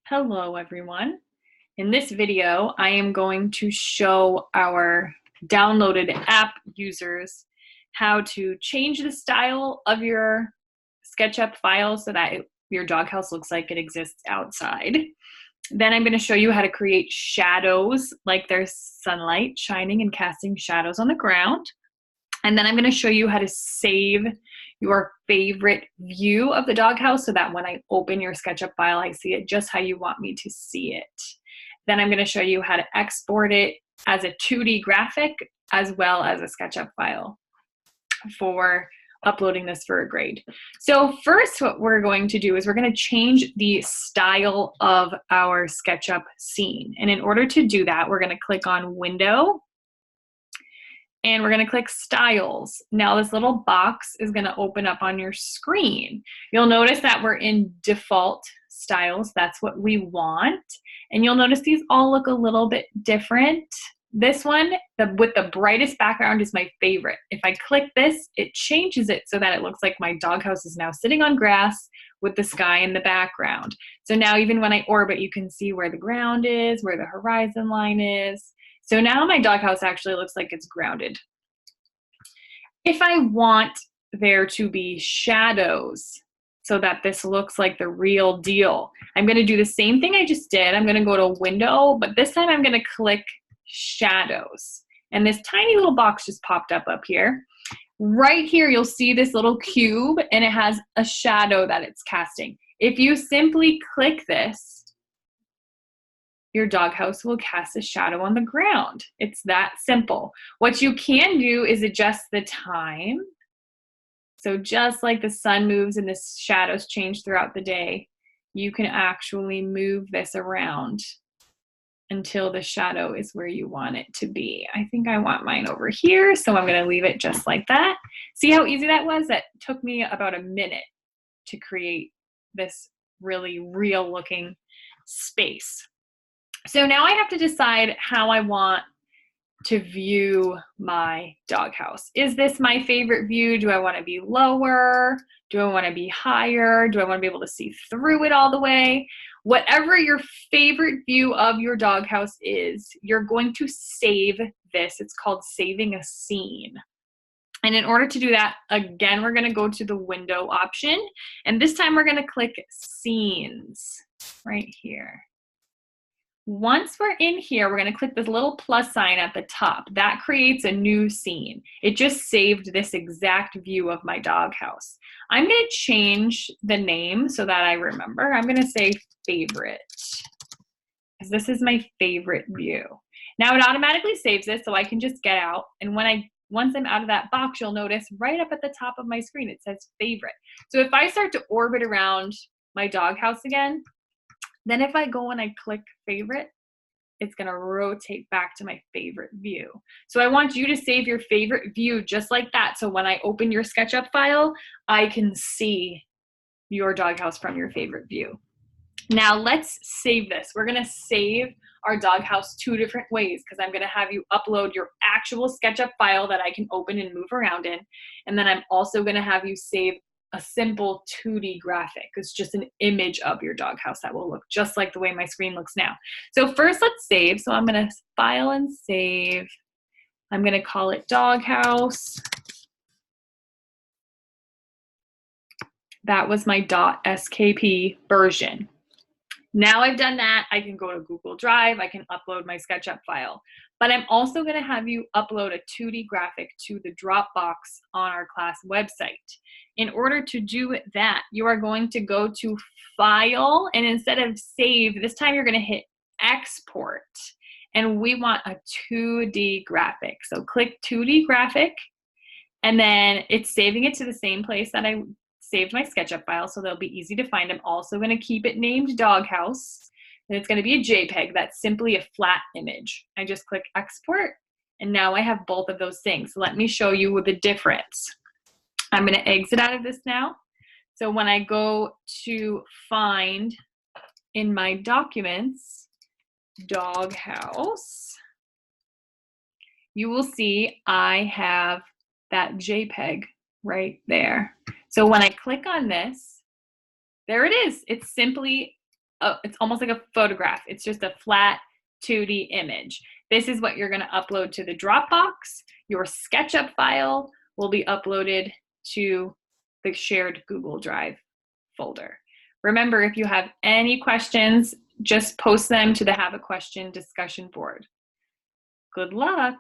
Hello everyone. In this video, I am going to show our downloaded app users how to change the style of your SketchUp file so that your doghouse looks like it exists outside. Then I'm going to show you how to create shadows, like there's sunlight shining and casting shadows on the ground. And then I'm going to show you how to save your favorite view of the doghouse so that when I open your SketchUp file, I see it just how you want me to see it. Then I'm going to show you how to export it as a 2D graphic as well as a SketchUp file for uploading this for a grade. So first, what we're going to do is we're going to change the style of our SketchUp scene. And in order to do that, we're going to click on Window, and we're going to click Styles. Now this little box is going to open up on your screen. You'll notice that we're in default styles. That's what we want. And you'll notice these all look a little bit different. This one, with the brightest background, is my favorite. If I click this, it changes it so that it looks like my doghouse is now sitting on grass with the sky in the background. So now even when I orbit, you can see where the ground is, where the horizon line is. So now my doghouse actually looks like it's grounded. If I want there to be shadows so that this looks like the real deal, I'm going to do the same thing I just did. I'm going to go to Window, but this time I'm going to click Shadows. And this tiny little box just popped up here. Right here, you'll see this little cube, and it has a shadow that it's casting. If you simply click this, your doghouse will cast a shadow on the ground. It's that simple. What you can do is adjust the time. So just like the sun moves and the shadows change throughout the day, you can actually move this around until the shadow is where you want it to be. I think I want mine over here, so I'm going to leave it just like that. See how easy that was? That took me about a minute to create this really real looking space. So now I have to decide how I want to view my doghouse. Is this my favorite view? Do I want to be lower? Do I want to be higher? Do I want to be able to see through it all the way? Whatever your favorite view of your doghouse is, you're going to save this. It's called saving a scene. And in order to do that, again, we're going to go to the Window option. And this time we're going to click Scenes right here. Once we're in here, we're going to click this little plus sign at the top. That creates a new scene. It just saved this exact view of my doghouse. I'm going to change the name so that I remember. I'm going to say favorite, because this is my favorite view. Now it automatically saves this, so I can just get out. And once I'm out of that box, you'll notice right up at the top of my screen, it says favorite. So if I start to orbit around my doghouse again, then if I go and I click favorite, it's going to rotate back to my favorite view. So I want you to save your favorite view just like that. So when I open your SketchUp file, I can see your doghouse from your favorite view. Now let's save this. We're going to save our doghouse two different ways, because I'm going to have you upload your actual SketchUp file that I can open and move around in. And then I'm also going to have you save a simple 2D graphic. It's just an image of your doghouse that will look just like the way my screen looks now. So first, let's save. So I'm going to file and save. I'm going to call it doghouse. That was my .skp version. Now I've done that, I can go to Google Drive, I can upload my SketchUp file. But I'm also going to have you upload a 2D graphic to the Dropbox on our class website. In order to do that, you are going to go to File, and instead of Save, this time you're going to hit Export. And we want a 2D graphic. So click 2D graphic, and then it's saving it to the same place that I saved my SketchUp file, so they'll be easy to find. I'm also going to keep it named doghouse, and it's going to be a JPEG. That's simply a flat image. I just click export, and now I have both of those things. So let me show you the difference. I'm going to exit out of this now. So when I go to find in my documents, doghouse, you will see I have that JPEG right there. So when I click on this, there it is. It's simply it's almost like a photograph. It's just a flat 2D image. This is what you're going to upload to the Dropbox. Your SketchUp file will be uploaded to the shared Google Drive folder. Remember, if you have any questions, just post them to the Have a Question discussion board. Good luck.